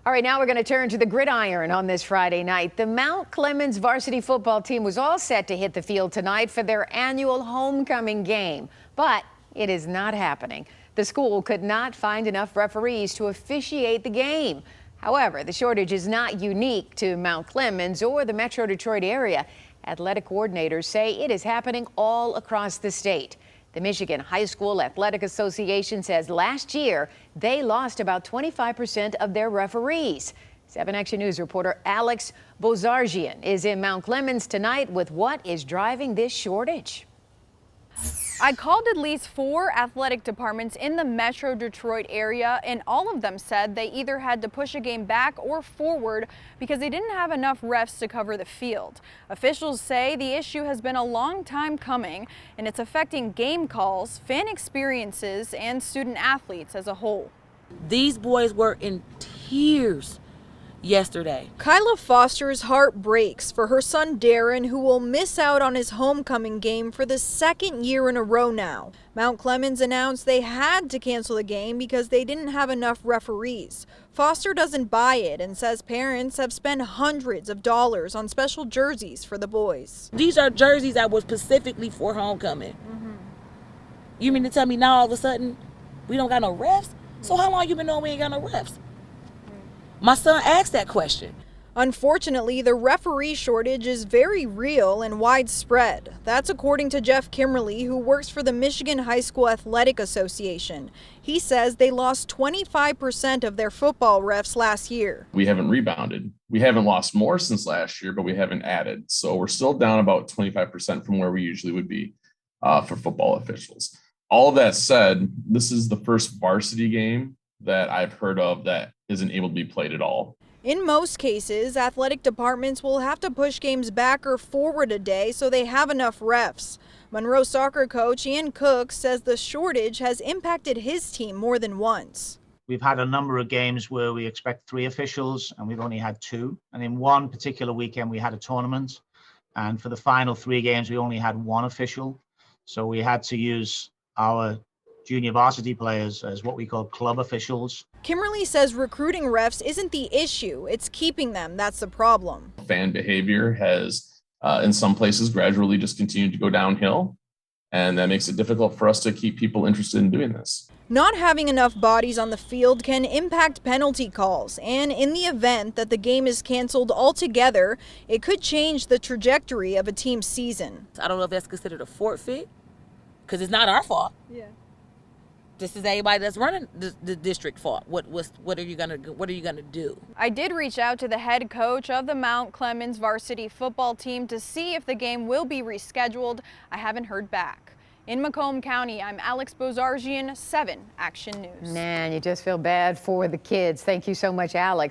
All right, now we're going to turn to the gridiron on this Friday night. The Mount Clemens varsity football team was all set to hit the field tonight for their annual homecoming game, but it is not happening. The school could not find enough referees to officiate the game. However, the shortage is not unique to Mount Clemens or the Metro Detroit area. Athletic coordinators say it is happening all across the state. The Michigan High School Athletic Association says last year they lost about 25% of their referees. 7 Action News reporter Alex Bozargian is in Mount Clemens tonight with what is driving this shortage. I called at least 4 athletic departments in the Metro Detroit area, and all of them said they either had to push a game back or forward because they didn't have enough refs to cover the field. Officials say the issue has been a long time coming, and it's affecting game calls, fan experiences, and student athletes as a whole. These boys were in tears yesterday. Kyla Foster's heart breaks for her son Darren, who will miss out on his homecoming game for the 2nd year in a row now. Mount Clemens announced they had to cancel the game because they didn't have enough referees. Foster doesn't buy it and says parents have spent hundreds of dollars on special jerseys for the boys. These are jerseys that were specifically for homecoming. You mean to tell me now all of a sudden we don't got no refs? So how long you been knowing we ain't got no refs? My son asked that question. Unfortunately, the referee shortage is very real and widespread. That's according to Jeff Kimmerly, who works for the Michigan High School Athletic Association. He says they lost 25% of their football refs last year. We haven't rebounded. We haven't lost more since last year, but we haven't added. So we're still down about 25% from where we usually would be for football officials. All of that said, this is the first varsity game that I've heard of that isn't able to be played at all. In most cases, athletic departments will have to push games back or forward a day so they have enough refs. Monroe soccer coach Ian Cook says the shortage has impacted his team more than once. We've had a number of games where we expect 3 officials and we've only had 2. And in one particular weekend, we had a tournament. And for the final 3 games, we only had 1 official. So we had to use our junior varsity players as what we call club officials. Kimmerly says recruiting refs isn't the issue, it's keeping them that's the problem. Fan behavior has, in some places, gradually just continued to go downhill, and that makes it difficult for us to keep people interested in doing this. Not having enough bodies on the field can impact penalty calls, and in the event that the game is canceled altogether, it could change the trajectory of a team's season. I don't know if that's considered a forfeit, because it's not our fault. Yeah. This is everybody that's running the district fault. What are you gonna do? I did reach out to the head coach of the Mount Clemens varsity football team to see if the game will be rescheduled. I haven't heard back. In Macomb County, I'm Alex Bozargian, 7 Action News. Man, you just feel bad for the kids. Thank you so much, Alex.